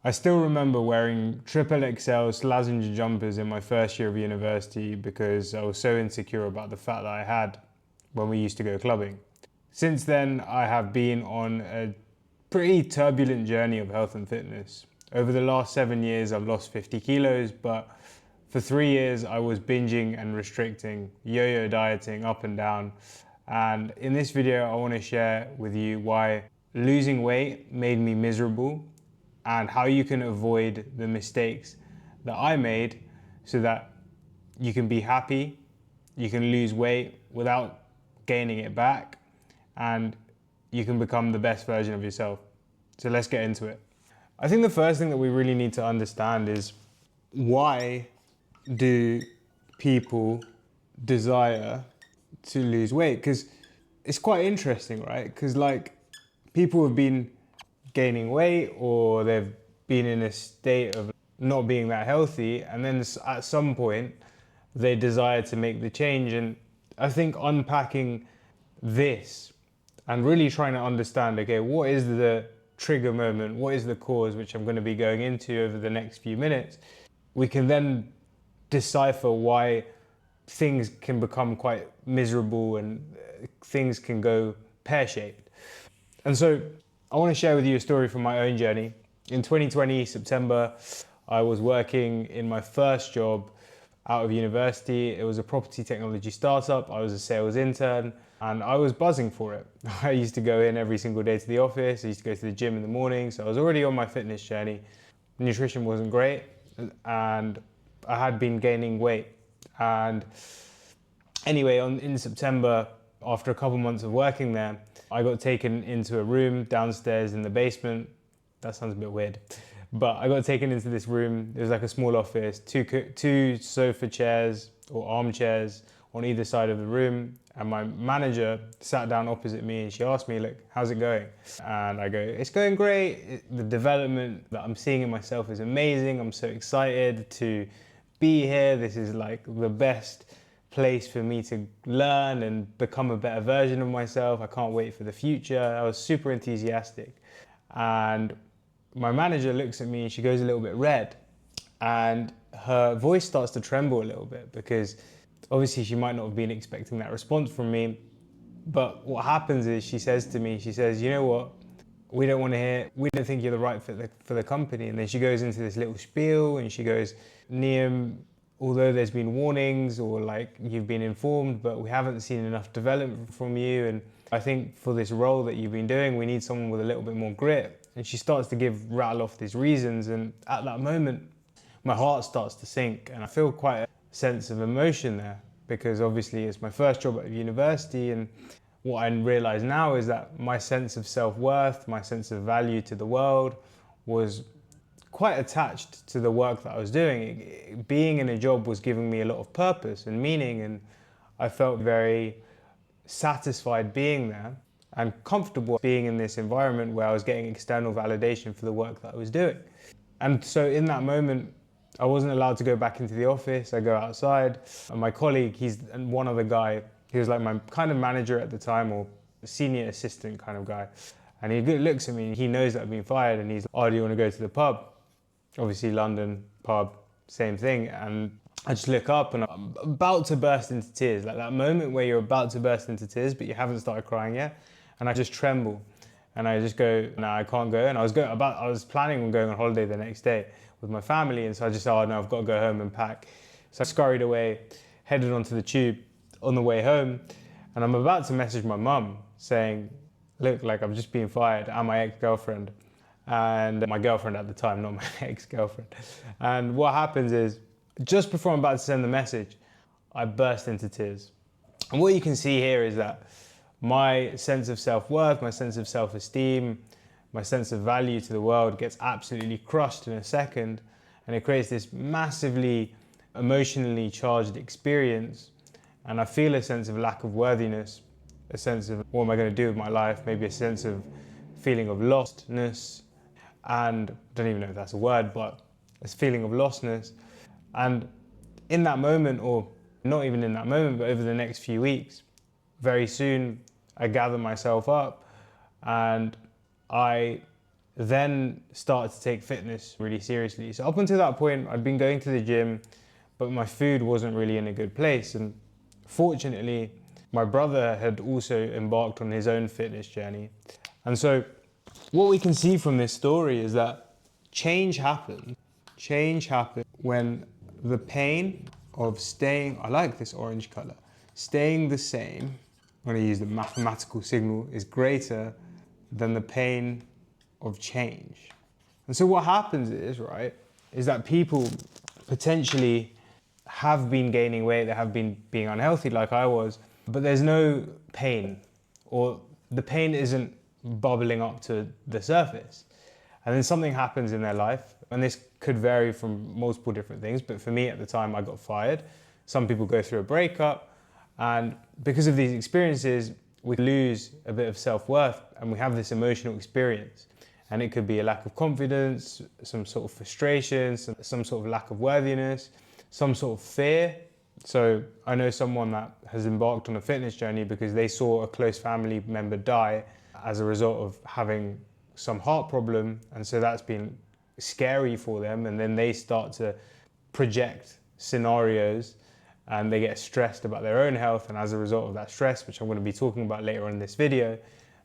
I still remember wearing triple XL Slazenger jumpers in my first year of university because I was so insecure about the fat that I had when we used to go clubbing. Since then, I have been on a pretty turbulent journey of health and fitness. Over the last 7 years, I've lost 50 kilos, but for 3 years, I was binging and restricting, yo-yo dieting up and down. And in this video, I want to share with you why losing weight made me miserable and how you can avoid the mistakes that I made so that you can be happy, you can lose weight without gaining it back, and you can become the best version of yourself. So let's get into it. I think the first thing that we really need to understand is, why do people desire to lose weight? Because it's quite interesting, right? Because people have been gaining weight or they've been in a state of not being that healthy, and then at some point they desire to make the change. And I think unpacking this and really trying to understand, okay, what is the trigger moment, what is the cause, which I'm going to be going into over the next few minutes, we can then decipher why things can become quite miserable and things can go pear-shaped. And so I want to share with you a story from my own journey. In 2020, September, I was working in my first job out of university. It was a property technology startup. I was a sales intern and I was buzzing for it. I used to go in every single day to the office. I used to go to the gym in the morning. So I was already on my fitness journey. Nutrition wasn't great and I had been gaining weight. And anyway, in September, after a couple months of working there, I got taken into a room downstairs in the basement. That sounds a bit weird. But I got taken into this room. It was like a small office, two sofa chairs or armchairs on either side of the room. And my manager sat down opposite me and she asked me, look, how's it going? And I go, it's going great. The development that I'm seeing in myself is amazing. I'm so excited to be here. This is like the best place for me to learn and become a better version of myself. I can't wait for the future. I was super enthusiastic. And my manager looks at me and she goes a little bit red and her voice starts to tremble a little bit because obviously she might not have been expecting that response from me. But what happens is she says to me, she says, you know what? We don't think you're the right fit for the company. And then she goes into this little spiel and she goes, Niam, although there's been warnings or you've been informed, but we haven't seen enough development from you. And I think for this role that you've been doing, we need someone with a little bit more grit. And she starts to rattle off these reasons. And at that moment, my heart starts to sink and I feel quite a sense of emotion there because obviously it's my first job at university. And what I realize now is that my sense of self-worth, my sense of value to the world was quite attached to the work that I was doing. Being in a job was giving me a lot of purpose and meaning, and I felt very satisfied being there and comfortable being in this environment where I was getting external validation for the work that I was doing. And so in that moment, I wasn't allowed to go back into the office. I go outside, and my colleague, he's one other guy, he was like my kind of manager at the time or senior assistant kind of guy. And he looks at me and he knows that I've been fired and he's like, oh, do you want to go to the pub? Obviously London, pub, same thing. And I just look up and I'm about to burst into tears, like that moment where you're about to burst into tears, but you haven't started crying yet. And I just tremble and I just go, no, I can't go. And I was planning on going on holiday the next day with my family. And so I just said, oh no, I've got to go home and pack. So I scurried away, headed onto the tube on the way home. And I'm about to message my mum saying, look, I'm just being fired and my ex-girlfriend. And my girlfriend at the time, not my ex-girlfriend. And what happens is, just before I'm about to send the message, I burst into tears. And what you can see here is that my sense of self-worth, my sense of self-esteem, my sense of value to the world gets absolutely crushed in a second. And it creates this massively emotionally charged experience. And I feel a sense of lack of worthiness, a sense of what am I going to do with my life, maybe a sense of feeling of lostness. And I don't even know if that's a word, but this feeling of lostness. And in that moment, or not even in that moment, but over the next few weeks, very soon I gather myself up and I then started to take fitness really seriously. So up until that point, I'd been going to the gym, but my food wasn't really in a good place. And fortunately, my brother had also embarked on his own fitness journey. And so what we can see from this story is that change happens. Change happens when the pain of staying, I like this orange color, staying the same, I'm going to use the mathematical signal, is greater than the pain of change. And so what happens is, right, is that people potentially have been gaining weight, they have been being unhealthy like I was, but there's no pain, or the pain isn't bubbling up to the surface. And then something happens in their life, and this could vary from multiple different things, but for me at the time I got fired. Some people go through a breakup, and because of these experiences, we lose a bit of self-worth and we have this emotional experience. And it could be a lack of confidence, some sort of frustration, some sort of lack of worthiness, some sort of fear. So I know someone that has embarked on a fitness journey because they saw a close family member die as a result of having some heart problem. And so that's been scary for them. And then they start to project scenarios and they get stressed about their own health. And as a result of that stress, which I'm going to be talking about later on in this video,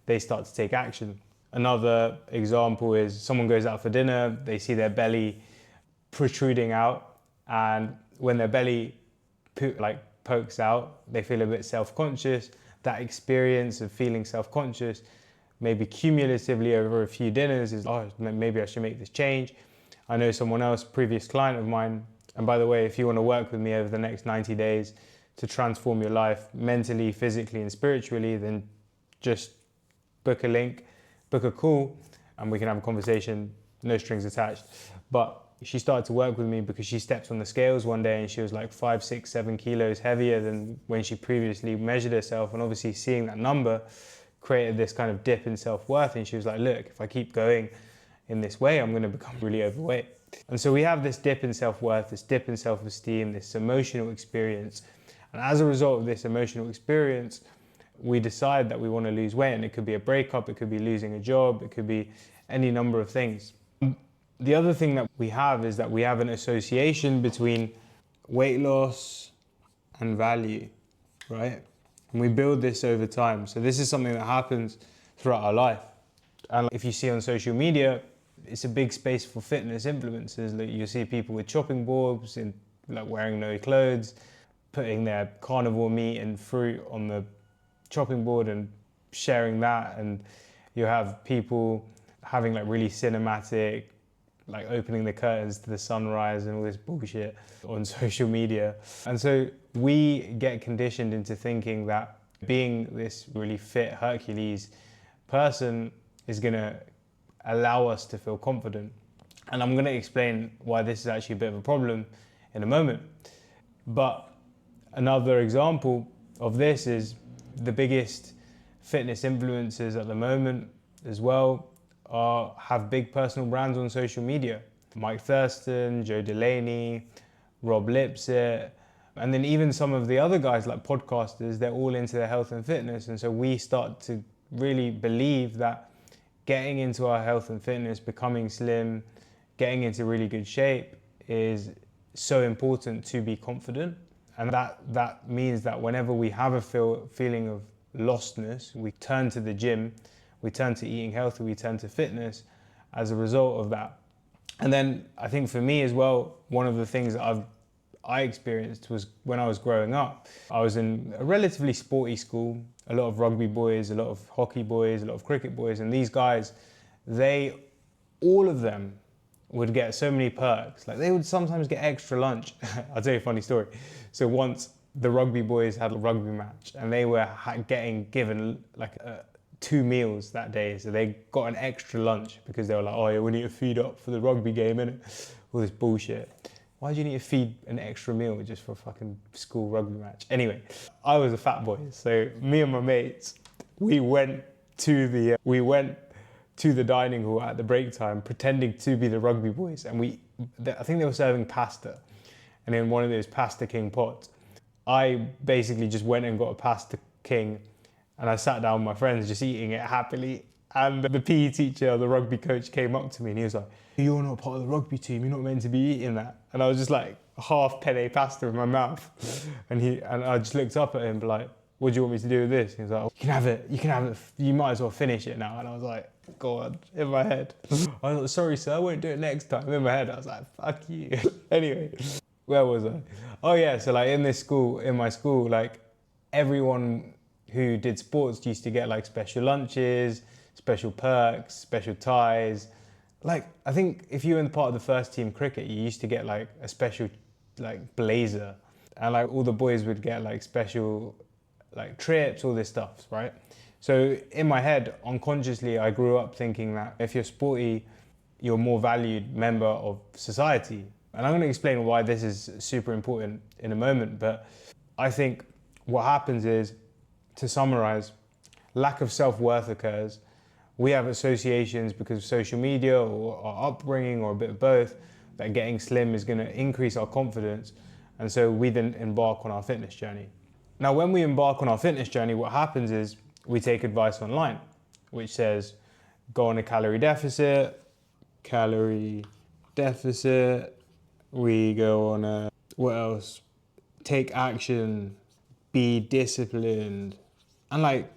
they start to take action. Another example is someone goes out for dinner, they see their belly protruding out, and when their belly pokes out, they feel a bit self-conscious. That experience of feeling self-conscious, maybe cumulatively over a few dinners, is, oh, maybe I should make this change. I know someone else, previous client of mine, and by the way, if you want to work with me over the next 90 days to transform your life mentally, physically, and spiritually, then just book a link, book a call, and we can have a conversation, no strings attached. But she started to work with me because she stepped on the scales one day and she was like 5, 6, 7 kilos heavier than when she previously measured herself. And obviously seeing that number created this kind of dip in self-worth. And she was like, look, if I keep going in this way, I'm going to become really overweight. And so we have this dip in self-worth, this dip in self-esteem, this emotional experience. And as a result of this emotional experience, we decide that we want to lose weight, and it could be a breakup, it could be losing a job, it could be any number of things. The other thing that we have is that we have an association between weight loss and value, right? And we build this over time. So this is something that happens throughout our life. And if you see on social media, it's a big space for fitness influencers. Like you see people with chopping boards, in like wearing no clothes, putting their carnivore meat and fruit on the chopping board and sharing that. And you have people having like really cinematic, like opening the curtains to the sunrise and all this bullshit on social media. And so we get conditioned into thinking that being this really fit Hercules person is gonna allow us to feel confident. And I'm gonna explain why this is actually a bit of a problem in a moment. But another example of this is the biggest fitness influencers at the moment as well have big personal brands on social media. Mike Thurston, Joe Delaney, Rob Lipsett, and then even some of the other guys like podcasters, they're all into their health and fitness. And so we start to really believe that getting into our health and fitness, becoming slim, getting into really good shape is so important to be confident. And that means that whenever we have a feeling of lostness, we turn to the gym, we turn to eating healthy, we turn to fitness as a result of that. And then I think for me as well, one of the things that I experienced was when I was growing up. I was in a relatively sporty school, a lot of rugby boys, a lot of hockey boys, a lot of cricket boys, and these guys, all of them would get so many perks. Like they would sometimes get extra lunch. I'll tell you a funny story. So once the rugby boys had a rugby match and they were getting given like 2 meals that day. So they got an extra lunch because they were like, oh yeah, we need to feed up for the rugby game, innit? All this bullshit. Why do you need to feed an extra meal just for a fucking school rugby match? Anyway, I was a fat boy. So me and my mates, we went to the dining hall at the break time, pretending to be the rugby boys. And I think they were serving pasta. And in one of those Pasta King pots, I basically just went and got a Pasta King and I sat down with my friends just eating it happily. And the PE teacher, the rugby coach, came up to me and he was like, "You're not part of the rugby team, you're not meant to be eating that." And I was just like, half penne pasta in my mouth. And I just looked up at him like, "What do you want me to do with this?" He was like, you can have it, you might as well finish it now. And I was like, God, in my head. I was like, "Sorry sir, I won't do it next time." In my head, I was like, fuck you. Anyway, where was I? Oh yeah, so like in my school, like everyone who did sports used to get like special lunches, special perks, special ties. Like, I think if you were in part of the first team cricket, you used to get like a special like blazer, and like all the boys would get like special like trips, all this stuff, right? So in my head, unconsciously, I grew up thinking that if you're sporty, you're a more valued member of society. And I'm going to explain why this is super important in a moment, but I think what happens is, to summarize, lack of self-worth occurs. We have associations because of social media or our upbringing or a bit of both, that getting slim is going to increase our confidence. And so we then embark on our fitness journey. Now, when we embark on our fitness journey, what happens is we take advice online, which says, go on a calorie deficit. We go on a, what else? Take action, be disciplined. And like,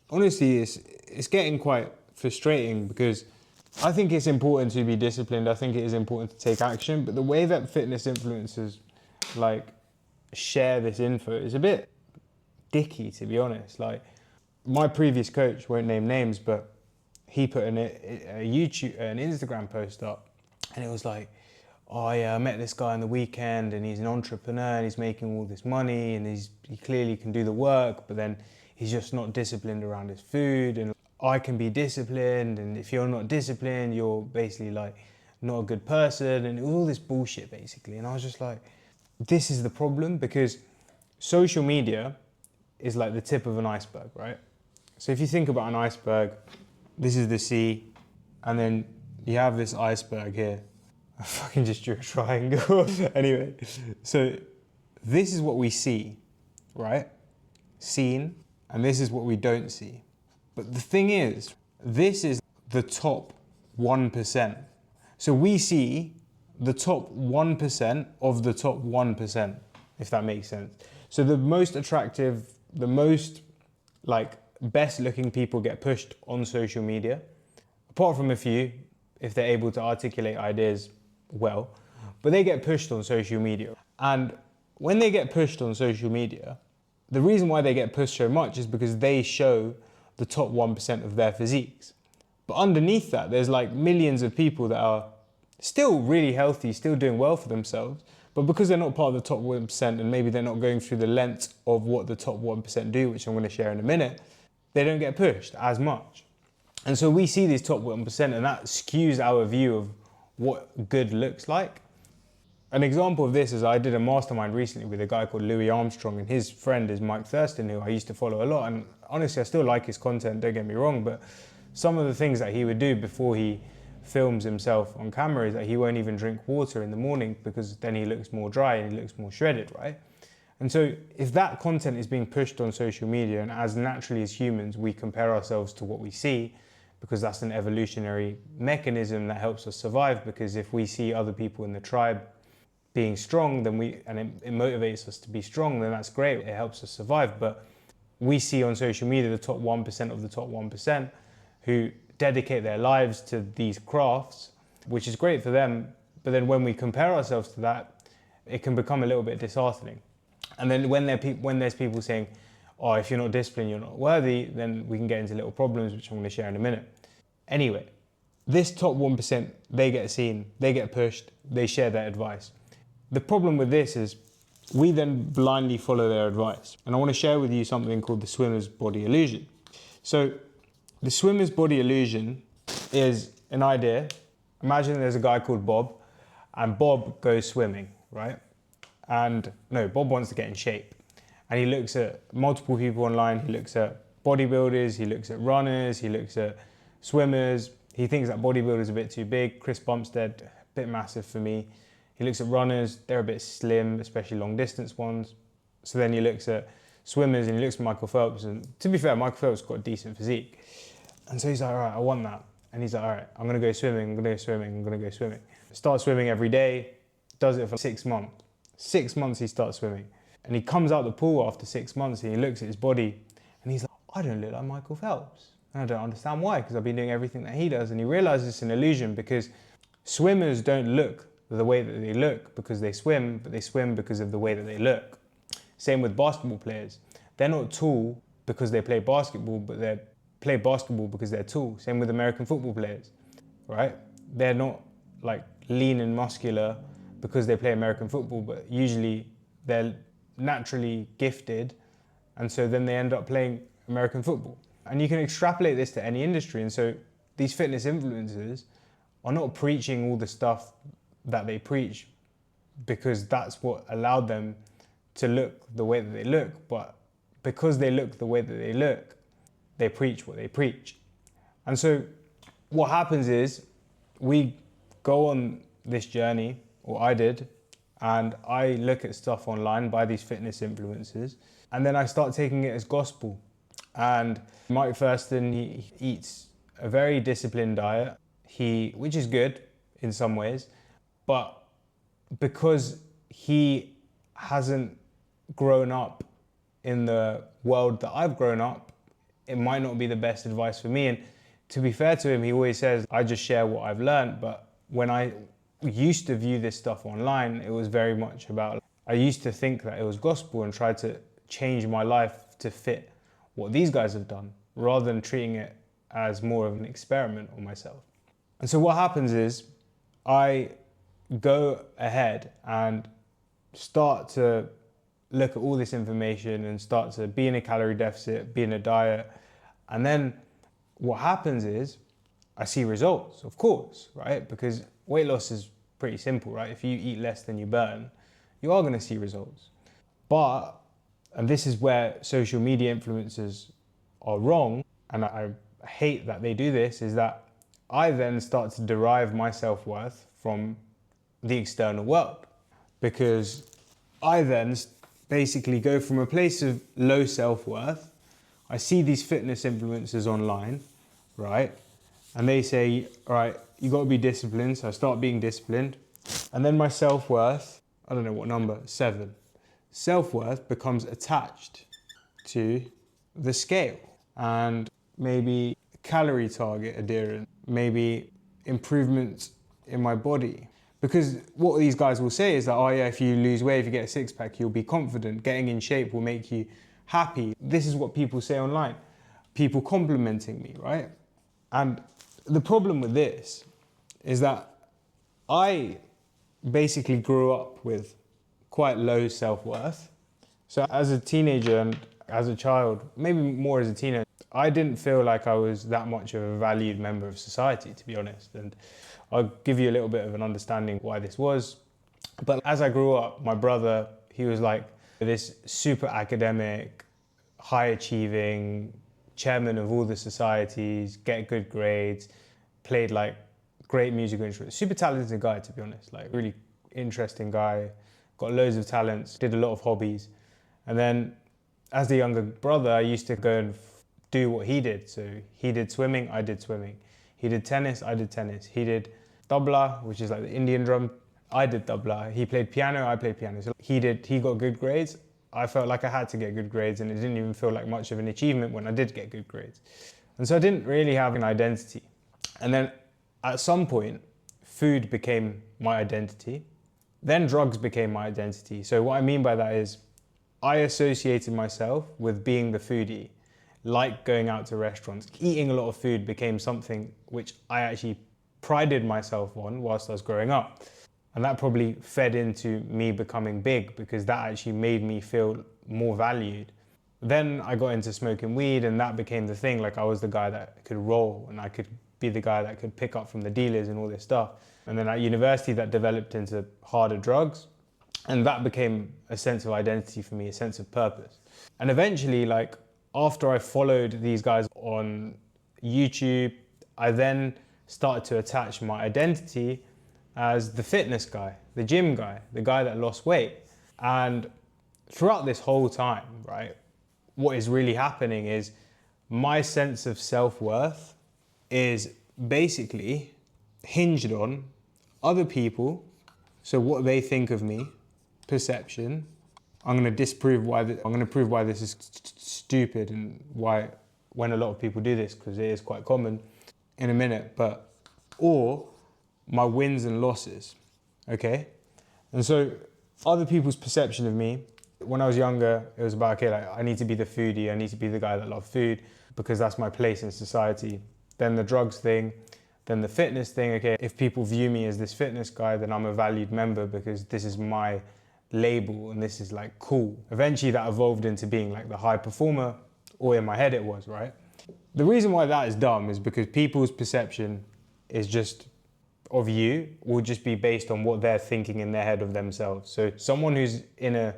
honestly, it's getting quite frustrating because I think it's important to be disciplined. I think it is important to take action, but the way that fitness influencers like share this info is a bit dicky, to be honest. Like, my previous coach, won't name names, but he put an Instagram post up, and it was like, "Oh yeah, I met this guy on the weekend and he's an entrepreneur and he's making all this money and he clearly can do the work, but then he's just not disciplined around his food, and I can be disciplined, and if you're not disciplined, you're basically like not a good person," and it was all this bullshit basically. And I was just like, this is the problem, because social media is like the tip of an iceberg, right? So if you think about an iceberg, this is the sea, and then you have this iceberg here. I fucking just drew a triangle. Anyway, so this is what we see, right? Seen, and this is what we don't see. But the thing is, this is the top 1%. So we see the top 1% of the top 1%, if that makes sense. So the most attractive, the most like best looking people get pushed on social media, apart from a few, if they're able to articulate ideas well, but they get pushed on social media. And when they get pushed on social media, the reason why they get pushed so much is because they show the top 1% of their physiques. But underneath that, there's like millions of people that are still really healthy, still doing well for themselves, but because they're not part of the top 1% and maybe they're not going through the length of what the top 1% do, which I'm going to share in a minute, they don't get pushed as much. And so we see these top 1% and that skews our view of what good looks like. An example of this is I did a mastermind recently with a guy called Louis Armstrong, and his friend is Mike Thurston, who I used to follow a lot. And honestly, I still like his content, don't get me wrong, but some of the things that he would do before he films himself on camera is that he won't even drink water in the morning, because then he looks more dry and he looks more shredded, right? And so if that content is being pushed on social media, and as naturally as humans, we compare ourselves to what we see, because that's an evolutionary mechanism that helps us survive, because if we see other people in the tribe being strong, then it motivates us to be strong, then that's great, it helps us survive. But we see on social media the top 1% of the top 1% who dedicate their lives to these crafts, which is great for them. But then when we compare ourselves to that, it can become a little bit disheartening. And then when there's people saying, "Oh, if you're not disciplined, you're not worthy," then we can get into little problems, which I'm going to share in a minute. Anyway, this top 1%, they get seen, they get pushed, they share their advice. The problem with this is we then blindly follow their advice. And I want to share with you something called the swimmer's body illusion. So the swimmer's body illusion is an idea. Imagine there's a guy called Bob, and Bob goes swimming, right? And no, Bob wants to get in shape. And he looks at multiple people online. He looks at bodybuilders, he looks at runners, he looks at swimmers. He thinks that bodybuilders are a bit too big. Chris Bumstead, a bit massive for me. He looks at runners, they're a bit slim, especially long distance ones. So then he looks at swimmers and he looks at Michael Phelps. And to be fair, Michael Phelps got a decent physique. And so he's like, all right, I want that. And he's like, all right, I'm gonna go swimming, I'm gonna go swimming, I'm gonna go swimming. Start swimming every day, does it for 6 months. 6 months he starts swimming. And he comes out the pool after 6 months and he looks at his body and he's like, I don't look like Michael Phelps. And I don't understand why, because I've been doing everything that he does. And he realizes it's an illusion because swimmers don't look the way that they look because they swim, but they swim because of the way that they look. Same with basketball players. They're not tall because they play basketball, but they play basketball because they're tall. Same with American football players, right? They're not like lean and muscular because they play American football, but usually they're naturally gifted, and so then they end up playing American football. And you can extrapolate this to any industry, and so these fitness influencers are not preaching all the stuff that they preach because that's what allowed them to look the way that they look, but because they look the way that they look, they preach what they preach. And so what happens is we go on this journey, or I did, and I look at stuff online by these fitness influencers, and then I start taking it as gospel. And Mike Thurston, he eats a very disciplined diet, which is good in some ways, but because he hasn't grown up in the world that I've grown up, it might not be the best advice for me. And to be fair to him, he always says, I just share what I've learned. But when I used to view this stuff online, it was very much about, I used to think that it was gospel and tried to change my life to fit what these guys have done, rather than treating it as more of an experiment on myself. And so what happens is I go ahead and start to look at all this information and start to be in a calorie deficit, be in a diet. And then what happens is I see results, of course, right? Because weight loss is pretty simple, right? If you eat less than you burn, you are going to see results. But, and this is where social media influencers are wrong, and I hate that they do this, is that I then start to derive my self-worth from the external world, because I then basically go from a place of low self-worth. I see these fitness influencers online, right? And they say, all right, you got to be disciplined. So I start being disciplined. And then my self-worth, I don't know what number, 7. Self-worth becomes attached to the scale and maybe calorie target adherence, maybe improvements in my body. Because what these guys will say is that, oh yeah, if you lose weight, if you get a six-pack, you'll be confident. Getting in shape will make you happy. This is what people say online. People complimenting me, right? And the problem with this is that I basically grew up with quite low self-worth. So as a teenager and as a child, maybe more as a teenager, I didn't feel like I was that much of a valued member of society, to be honest. And I'll give you a little bit of an understanding why this was. But as I grew up, my brother, he was like this super academic, high achieving, chairman of all the societies, get good grades, played like great musical instruments. Super talented guy, to be honest, like really interesting guy, got loads of talents, did a lot of hobbies. And then as the younger brother, I used to go and do what he did. So he did swimming, I did swimming. He did tennis, I did tennis. He did tabla, which is like the Indian drum. I did tabla. He played piano, I played piano. So he got good grades. I felt like I had to get good grades, and it didn't even feel like much of an achievement when I did get good grades. And so I didn't really have an identity. And then at some point, food became my identity. Then drugs became my identity. So what I mean by that is I associated myself with being the foodie, like going out to restaurants. Eating a lot of food became something which I actually prided myself on whilst I was growing up. And that probably fed into me becoming big, because that actually made me feel more valued. Then I got into smoking weed, and that became the thing. Like I was the guy that could roll, and I could be the guy that could pick up from the dealers and all this stuff. And then at university that developed into harder drugs. And that became a sense of identity for me, a sense of purpose. And eventually, like after I followed these guys on YouTube, I then started to attach my identity as the fitness guy, the gym guy, the guy that lost weight. And throughout this whole time, right, what is really happening is my sense of self-worth is basically hinged on other people, so what they think of me, perception. I'm going to prove why this is stupid and why when a lot of people do this, because it is quite common in a minute, or my wins and losses, okay? And so other people's perception of me, when I was younger, it was about, okay, like I need to be the foodie, I need to be the guy that loves food because that's my place in society. Then the drugs thing, then the fitness thing, okay, if people view me as this fitness guy, then I'm a valued member because this is my label and this is like cool. Eventually that evolved into being like the high performer, or in my head it was, right? The reason why that is dumb is because people's perception is just of you will just be based on what they're thinking in their head of themselves. So someone who's in a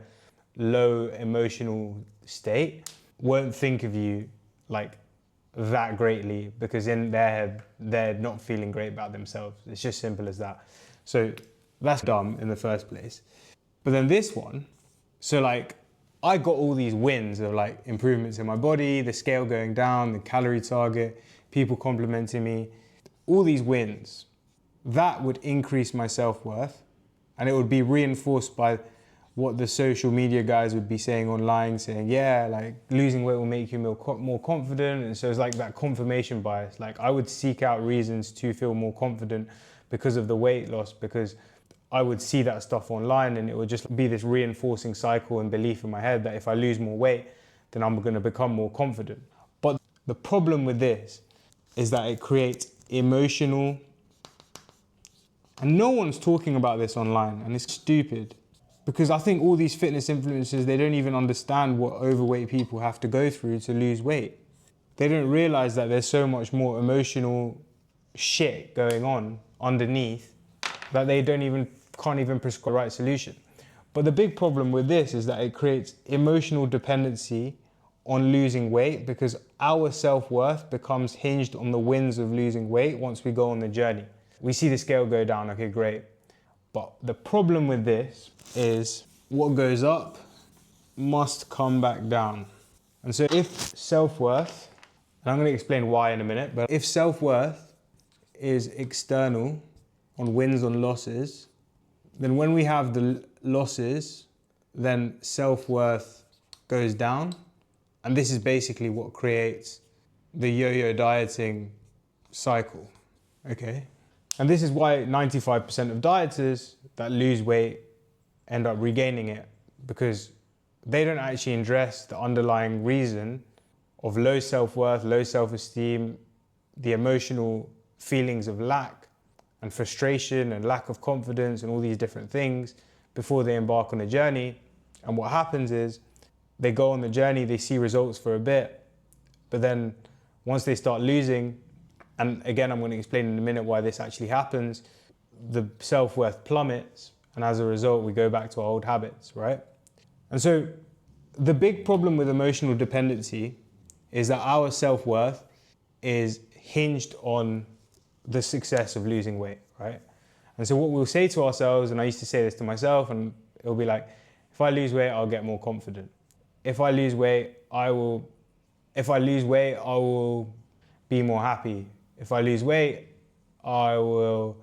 low emotional state won't think of you like that greatly because in their head they're not feeling great about themselves. It's just simple as that. So that's dumb in the first place. But then this one, so like I got all these wins of like improvements in my body, the scale going down, the calorie target, people complimenting me, all these wins. That would increase my self-worth, and it would be reinforced by what the social media guys would be saying online, saying, yeah, like losing weight will make you more confident. And so it's like that confirmation bias. Like I would seek out reasons to feel more confident because of the weight loss, because I would see that stuff online and it would just be this reinforcing cycle and belief in my head that if I lose more weight, then I'm going to become more confident. But the problem with this is that it creates emotional, and no one's talking about this online, and it's stupid because I think all these fitness influencers, they don't even understand what overweight people have to go through to lose weight. They don't realize that there's so much more emotional shit going on underneath that they can't even prescribe the right solution. But the big problem with this is that it creates emotional dependency on losing weight because our self-worth becomes hinged on the wins of losing weight once we go on the journey. We see the scale go down, okay, great. But the problem with this is what goes up must come back down. And so if self-worth, and I'm going to explain why in a minute, but if self-worth is external on wins and losses, then when we have the losses, then self-worth goes down. And this is basically what creates the yo-yo dieting cycle, okay? And this is why 95% of dieters that lose weight end up regaining it, because they don't actually address the underlying reason of low self-worth, low self-esteem, the emotional feelings of lack and frustration and lack of confidence and all these different things before they embark on a journey. And what happens is they go on the journey, they see results for a bit, but then once they start losing, and again, I'm going to explain in a minute why this actually happens, the self-worth plummets, and as a result, we go back to our old habits, right? And so the big problem with emotional dependency is that our self-worth is hinged on the success of losing weight, right? And so what we'll say to ourselves, and I used to say this to myself, and it'll be like, if I lose weight, I'll get more confident. If I lose weight, I will be more happy. If I lose weight, I will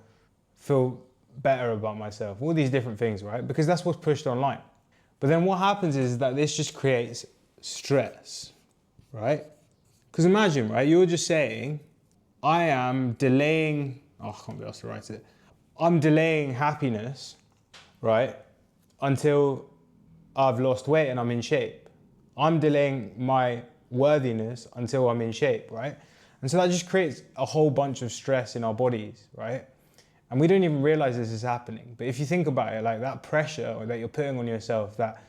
feel better about myself. All these different things, right? Because that's what's pushed online. But then what happens is that this just creates stress, right? Because imagine, right? You're just saying, I am delaying, I can't be asked to write it. I'm delaying happiness, right? Until I've lost weight and I'm in shape. I'm delaying my worthiness until I'm in shape, right? And so that just creates a whole bunch of stress in our bodies, right? And we don't even realize this is happening. But if you think about it, like that pressure that you're putting on yourself, that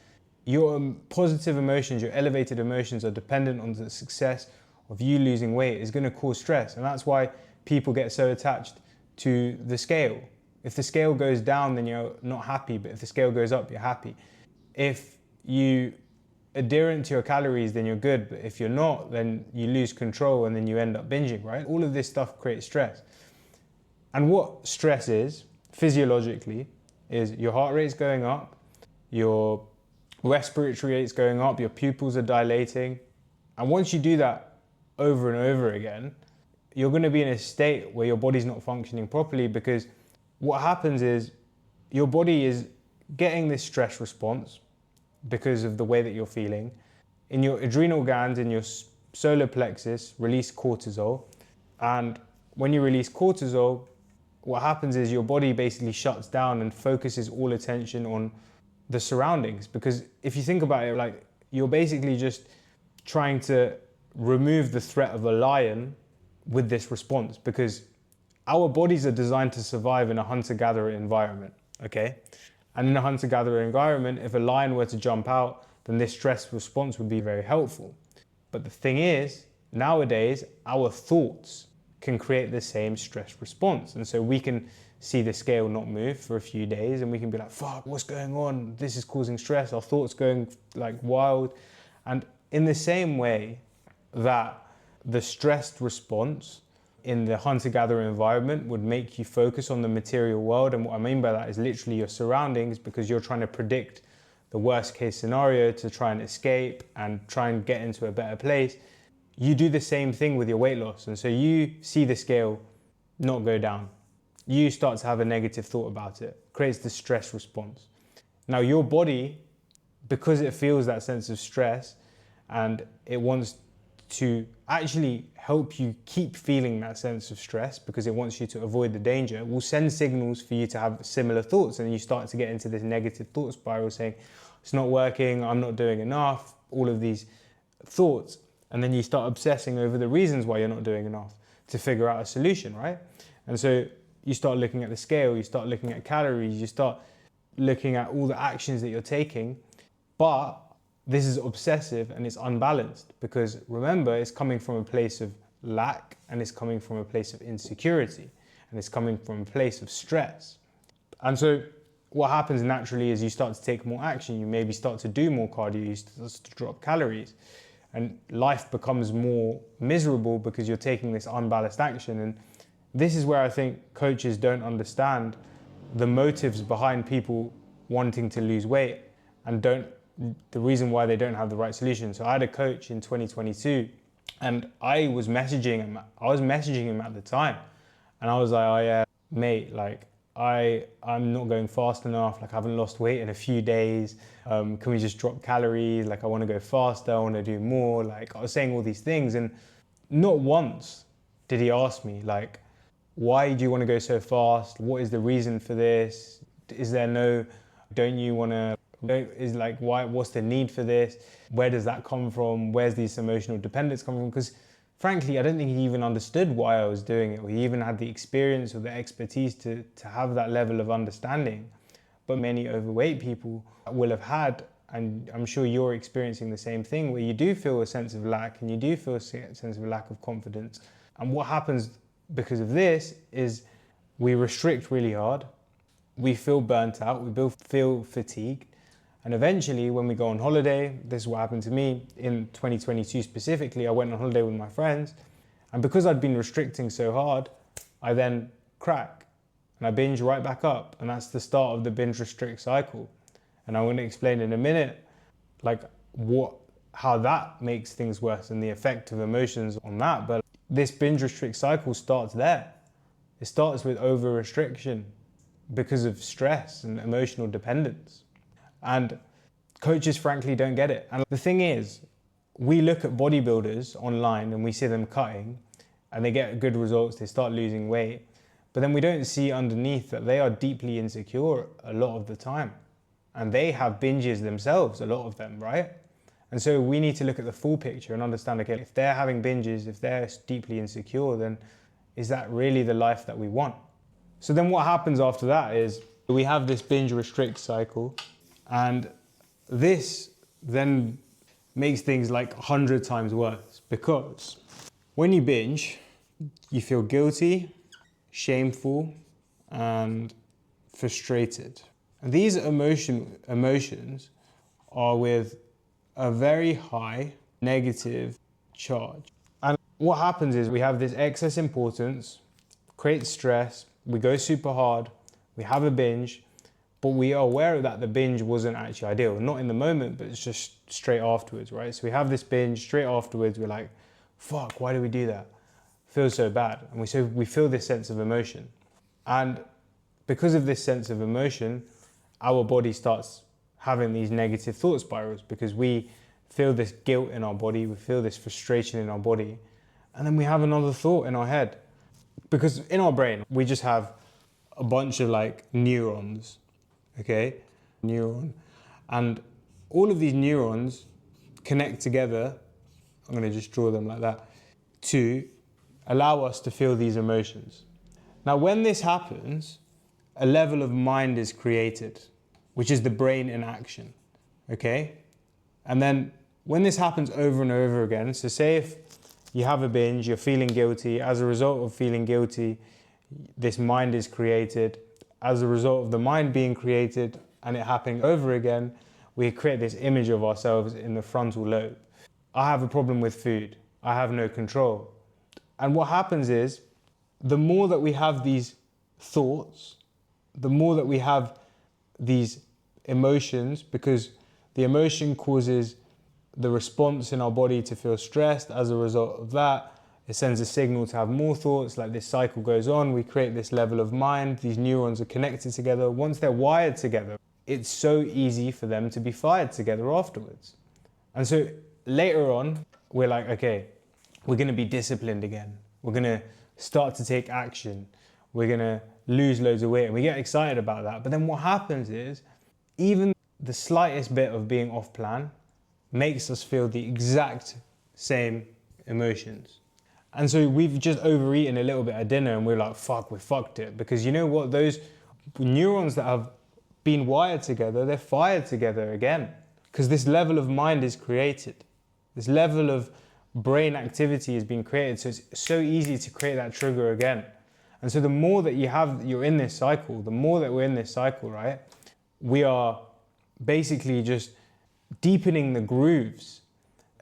your positive emotions, your elevated emotions are dependent on the success of you losing weight is going to cause stress. And that's why people get so attached to the scale. If the scale goes down, then you're not happy. But if the scale goes up, you're happy. If you adherent to your calories, then you're good. But if you're not, then you lose control and then you end up binging, right? All of this stuff creates stress. And what stress is, physiologically, is your heart rate's going up, your respiratory rate's going up, your pupils are dilating. And once you do that over and over again, you're going to be in a state where your body's not functioning properly, because what happens is your body is getting this stress response because of the way that you're feeling. In your adrenal glands, in your solar plexus, release cortisol. And when you release cortisol, what happens is your body basically shuts down and focuses all attention on the surroundings. Because if you think about it, like, you're basically just trying to remove the threat of a lion with this response, because our bodies are designed to survive in a hunter-gatherer environment, okay? And in a hunter-gatherer environment, if a lion were to jump out, then this stress response would be very helpful. But the thing is, nowadays, our thoughts can create the same stress response. And so we can see the scale not move for a few days, and we can be like, fuck, what's going on? This is causing stress. Our thoughts going like wild. And in the same way that the stressed response in the hunter-gatherer environment would make you focus on the material world. And what I mean by that is literally your surroundings, because you're trying to predict the worst case scenario to try and escape and try and get into a better place. You do the same thing with your weight loss. And so you see the scale not go down. You start to have a negative thought about it, creates the stress response. Now your body, because it feels that sense of stress and it wants to actually help you keep feeling that sense of stress, because it wants you to avoid the danger, will send signals for you to have similar thoughts. And you start to get into this negative thought spiral saying, it's not working, I'm not doing enough, all of these thoughts. And then you start obsessing over the reasons why you're not doing enough to figure out a solution, right? And so you start looking at the scale, you start looking at calories, you start looking at all the actions that you're taking. But this is obsessive and it's unbalanced, because remember, it's coming from a place of lack, and it's coming from a place of insecurity, and it's coming from a place of stress. And so what happens naturally is you start to take more action, you maybe start to do more cardio, you start to drop calories, and life becomes more miserable because you're taking this unbalanced action. And this is where I think coaches don't understand the motives behind people wanting to lose weight, and the reason why they don't have the right solution. So I had a coach in 2022, and I was messaging him at the time, and I was like, oh yeah, mate, like I'm not going fast enough, like I haven't lost weight in a few days, can we just drop calories, like I want to go faster, I want to do more, like I was saying all these things. And not once did he ask me, like, why do you want to go so fast? What is the reason for this? Is there no, don't you want to, is like, why, what's the need for this? Where does that come from? Where's this emotional dependence come from? Because frankly, I don't think he even understood why I was doing it, or he even had the experience or the expertise to have that level of understanding. But many overweight people will have had, and I'm sure you're experiencing the same thing, where you do feel a sense of lack and you do feel a sense of lack of confidence. And what happens because of this is we restrict really hard, we feel burnt out, we feel fatigued. And eventually when we go on holiday, this is what happened to me in 2022 specifically, I went on holiday with my friends, and because I'd been restricting so hard, I then crack and I binge right back up. And that's the start of the binge restrict cycle. And I'm going to explain in a minute, like how that makes things worse and the effect of emotions on that. But this binge restrict cycle starts there. It starts with over restriction because of stress and emotional dependence. And coaches frankly don't get it. And the thing is, we look at bodybuilders online and we see them cutting and they get good results, they start losing weight, but then we don't see underneath that they are deeply insecure a lot of the time. And they have binges themselves, a lot of them, right? And so we need to look at the full picture and understand, okay, if they're having binges, if they're deeply insecure, then is that really the life that we want? So then what happens after that is we have this binge restrict cycle. And this then makes things like 100 times worse, because when you binge, you feel guilty, shameful, and frustrated. And these emotions are with a very high negative charge. And what happens is we have this excess importance, creates stress, we go super hard, we have a binge, but we are aware that the binge wasn't actually ideal. Not in the moment, but it's just straight afterwards, right? So we have this binge, straight afterwards, we're like, fuck, why do we do that? feels so bad. And we feel this sense of emotion. And because of this sense of emotion, our body starts having these negative thought spirals because we feel this guilt in our body, we feel this frustration in our body, and then we have another thought in our head. Because in our brain, we just have a bunch of like neurons, okay? And all of these neurons connect together, I'm gonna just draw them like that, to allow us to feel these emotions. Now, when this happens, a level of mind is created, which is the brain in action, okay? And then when this happens over and over again, so say if you have a binge, you're feeling guilty, as a result of feeling guilty, this mind is created. As a result of the mind being created and it happening over again, we create this image of ourselves in the frontal lobe. I have a problem with food. I have no control. And what happens is, the more that we have these thoughts, the more that we have these emotions, because the emotion causes the response in our body to feel stressed. As a result of that, it sends a signal to have more thoughts. Like this cycle goes on, we create this level of mind. These neurons are connected together. Once they're wired together, it's so easy for them to be fired together afterwards. And so later on, we're like, okay, we're gonna be disciplined again. We're gonna start to take action. We're gonna lose loads of weight, and we get excited about that. But then what happens is, even the slightest bit of being off plan makes us feel the exact same emotions. And so we've just overeaten a little bit at dinner and we're like, fuck, we fucked it. Because you know what? Those neurons that have been wired together, they're fired together again. Because this level of mind is created. This level of brain activity is being created. So it's so easy to create that trigger again. And so the more that you're in this cycle, the more that we're in this cycle, right? We are basically just deepening the grooves.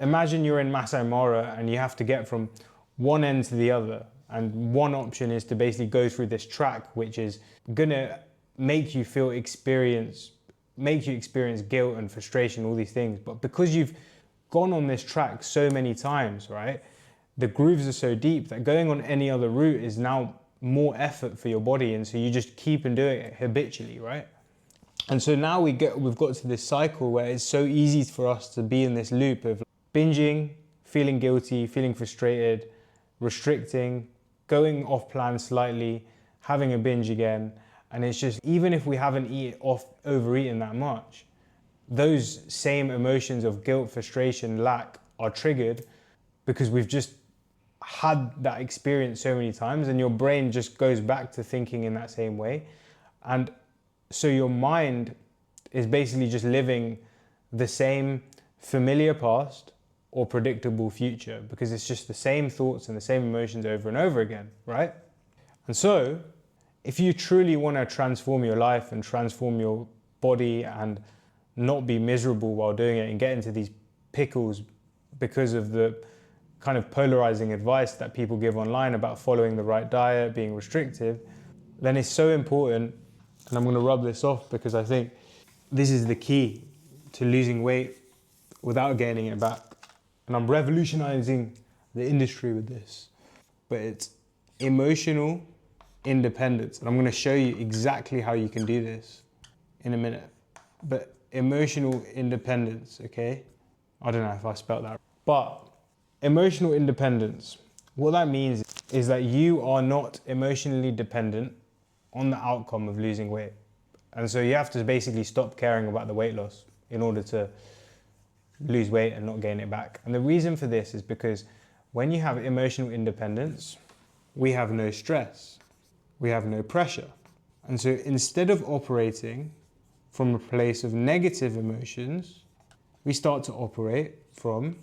Imagine you're in Masai Mara and you have to get from one end to the other. And one option is to basically go through this track, which is gonna make you experience guilt and frustration, all these things. But because you've gone on this track so many times, right? The grooves are so deep that going on any other route is now more effort for your body. And so you just keep and doing it habitually, right? And so now we've got to this cycle where it's so easy for us to be in this loop of binging, feeling guilty, feeling frustrated, restricting, going off plan slightly, having a binge again. And it's just, even if we haven't overeaten that much, those same emotions of guilt, frustration, lack are triggered because we've just had that experience so many times, and your brain just goes back to thinking in that same way. And so your mind is basically just living the same familiar past or predictable future, because it's just the same thoughts and the same emotions over and over again, right? And so if you truly want to transform your life and transform your body and not be miserable while doing it and get into these pickles because of the kind of polarizing advice that people give online about following the right diet, being restrictive, then it's so important. And I'm going to rub this off because I think this is the key to losing weight without gaining it back. And I'm revolutionizing the industry with this. But it's emotional independence. And I'm going to show you exactly how you can do this in a minute. But emotional independence, okay? I don't know if I spelled that right. But emotional independence, what that means is that you are not emotionally dependent on the outcome of losing weight. And so you have to basically stop caring about the weight loss in order to lose weight and not gain it back. And the reason for this is because when you have emotional independence, we have no stress, we have no pressure. And so instead of operating from a place of negative emotions, we start to operate from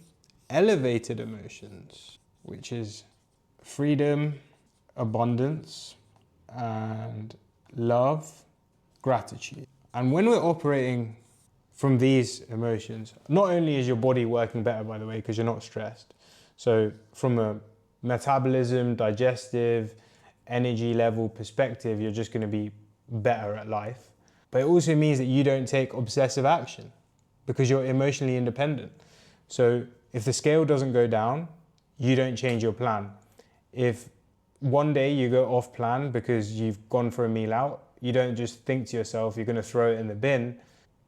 elevated emotions, which is freedom, abundance, and love, gratitude. And when we're operating from these emotions, not only is your body working better, by the way, because you're not stressed. So from a metabolism, digestive, energy level perspective, you're just going to be better at life. But it also means that you don't take obsessive action because you're emotionally independent. So if the scale doesn't go down, you don't change your plan. If one day you go off plan because you've gone for a meal out, you don't just think to yourself you're going to throw it in the bin,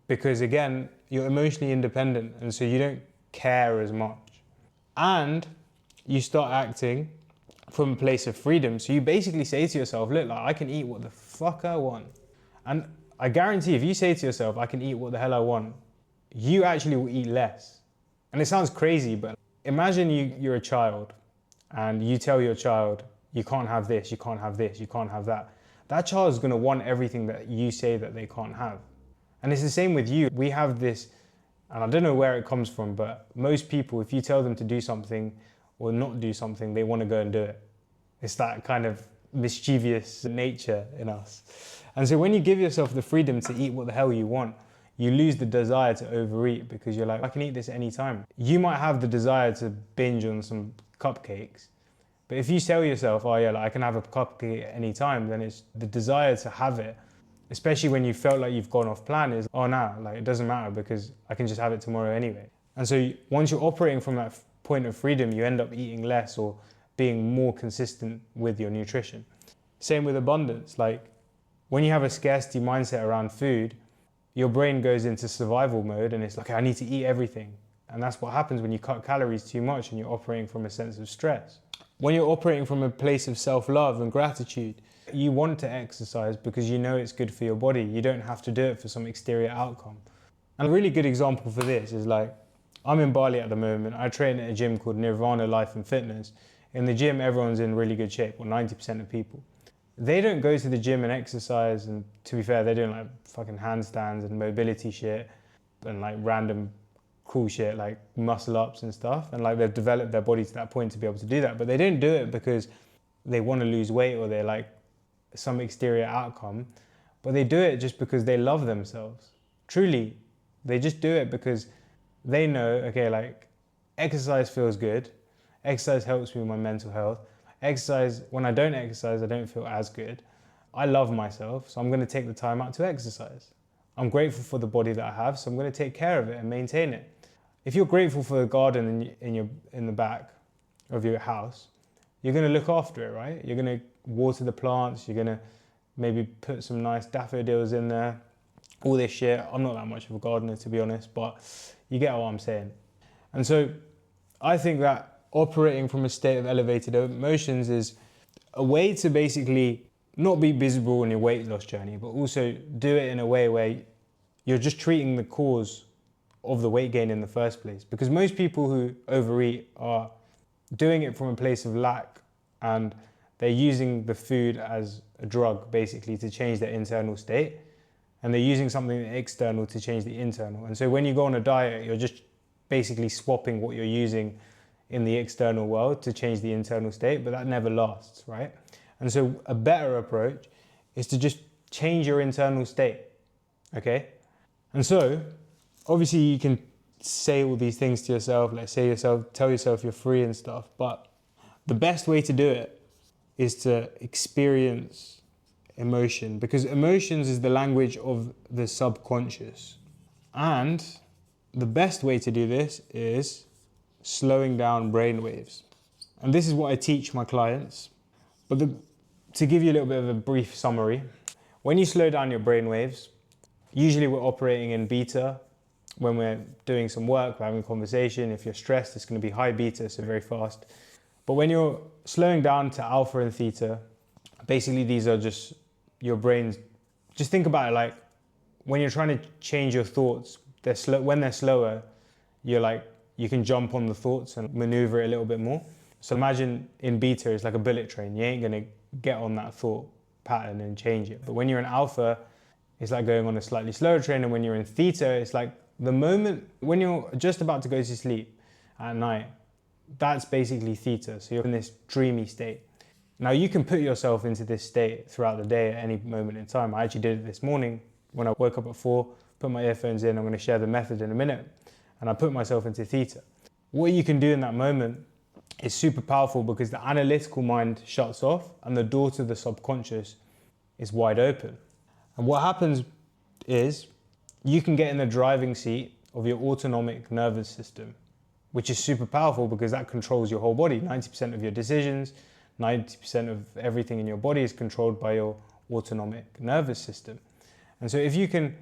because again, you're emotionally independent and so you don't care as much. And you start acting from a place of freedom. So you basically say to yourself, look, like, I can eat what the fuck I want. And I guarantee if you say to yourself, I can eat what the hell I want, you actually will eat less. And it sounds crazy, but imagine you're a child and you tell your child, you can't have this, you can't have this, you can't have that. That child is going to want everything that you say that they can't have. And it's the same with you. We have this, and I don't know where it comes from, but most people, if you tell them to do something or not do something, they want to go and do it. It's that kind of mischievous nature in us. And so when you give yourself the freedom to eat what the hell you want, you lose the desire to overeat, because you're like, I can eat this anytime. You might have the desire to binge on some cupcakes, but if you tell yourself, oh yeah, like, I can have a cupcake at any time, then it's the desire to have it, especially when you felt like you've gone off plan, is, oh no, like it doesn't matter because I can just have it tomorrow anyway. And so once you're operating from that point of freedom, you end up eating less or being more consistent with your nutrition. Same with abundance. Like when you have a scarcity mindset around food, your brain goes into survival mode and it's like, I need to eat everything. And that's what happens when you cut calories too much and you're operating from a sense of stress. When you're operating from a place of self-love and gratitude, you want to exercise because you know it's good for your body. You don't have to do it for some exterior outcome. And a really good example for this is, like, I'm in Bali at the moment. I train at a gym called Nirvana Life and Fitness. In the gym, everyone's in really good shape, or 90% of people. They don't go to the gym and exercise, and to be fair, they're doing like fucking handstands and mobility shit and like random cool shit like muscle ups and stuff, and like they've developed their body to that point to be able to do that. But they don't do it because they want to lose weight or they're like some exterior outcome, but they do it just because they love themselves. Truly, they just do it because they know, okay, like exercise feels good, exercise helps me with my mental health, exercise, when I don't exercise, I don't feel as good. I love myself, so I'm going to take the time out to exercise. I'm grateful for the body that I have, so I'm going to take care of it and maintain it. If you're grateful for the garden in the back of your house, you're going to look after it, right? You're going to water the plants, you're going to maybe put some nice daffodils in there, all this shit. I'm not that much of a gardener, to be honest, but you get what I'm saying. And so I think that operating from a state of elevated emotions is a way to basically not be miserable on your weight loss journey, but also do it in a way where you're just treating the cause of the weight gain in the first place. Because most people who overeat are doing it from a place of lack, and they're using the food as a drug basically to change their internal state, and they're using something external to change the internal. And so when you go on a diet, you're just basically swapping what you're using in the external world to change the internal state, but that never lasts, right? And so a better approach is to just change your internal state, okay? And so obviously you can say all these things to yourself, like tell yourself you're free and stuff, but the best way to do it is to experience emotion, because emotions is the language of the subconscious. And the best way to do this is slowing down brain waves. And this is what I teach my clients. But to give you a little bit of a brief summary, when you slow down your brain waves, usually we're operating in beta. When we're doing some work, we're having a conversation. If you're stressed, it's going to be high beta, so very fast. But when you're slowing down to alpha and theta, basically these are just your brain's, just think about it like when you're trying to change your thoughts, when they're slower, you can jump on the thoughts and maneuver it a little bit more. So imagine in beta, it's like a bullet train. You ain't gonna get on that thought pattern and change it. But when you're in alpha, it's like going on a slightly slower train. And when you're in theta, it's like the moment when you're just about to go to sleep at night, that's basically theta. So you're in this dreamy state. Now you can put yourself into this state throughout the day at any moment in time. I actually did it this morning when I woke up at 4, put my earphones in. I'm going to share the method in a minute. And I put myself into theta. What you can do in that moment is super powerful because the analytical mind shuts off and the door to the subconscious is wide open. And what happens is you can get in the driving seat of your autonomic nervous system, which is super powerful because that controls your whole body. 90% of your decisions, 90% of everything in your body is controlled by your autonomic nervous system. And so if you can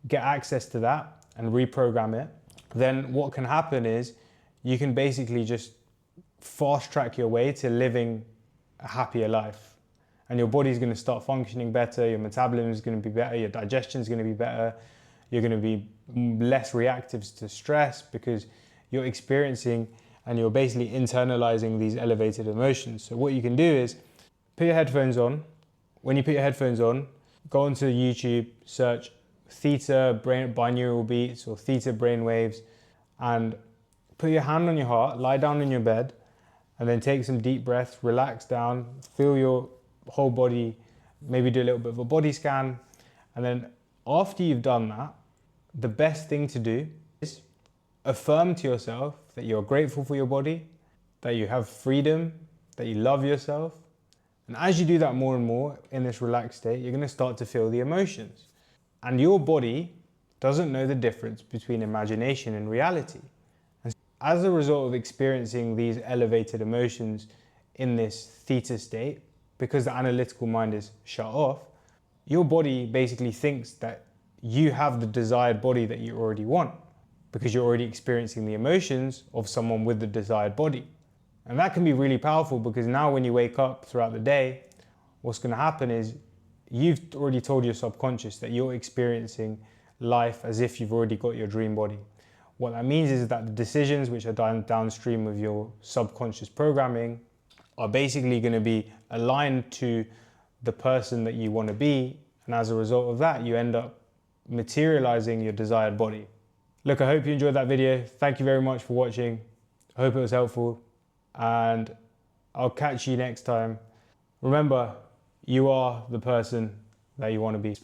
get access to that and reprogram it, then what can happen is you can basically just fast track your way to living a happier life. And your body's going to start functioning better, your metabolism is going to be better, your digestion is going to be better, you're going to be less reactive to stress because you're experiencing and you're basically internalizing these elevated emotions. So what you can do is put your headphones on. When you put your headphones on, go onto YouTube, search theta binaural beats or theta brainwaves, and put your hand on your heart, lie down in your bed, and then take some deep breaths, relax down, feel your whole body, maybe do a little bit of a body scan. And then after you've done that, the best thing to do is affirm to yourself that you're grateful for your body, that you have freedom, that you love yourself. And as you do that more and more in this relaxed state, you're going to start to feel the emotions. And your body doesn't know the difference between imagination and reality. And as a result of experiencing these elevated emotions in this theta state, because the analytical mind is shut off, your body basically thinks that you have the desired body that you already want because you're already experiencing the emotions of someone with the desired body. And that can be really powerful because now when you wake up throughout the day, what's going to happen is you've already told your subconscious that you're experiencing life as if you've already got your dream body. What that means is that the decisions which are downstream of your subconscious programming are basically going to be aligned to the person that you want to be. And as a result of that, you end up materializing your desired body. Look, I hope you enjoyed that video. Thank you very much for watching. I hope it was helpful, and I'll catch you next time. Remember, you are the person that you want to be.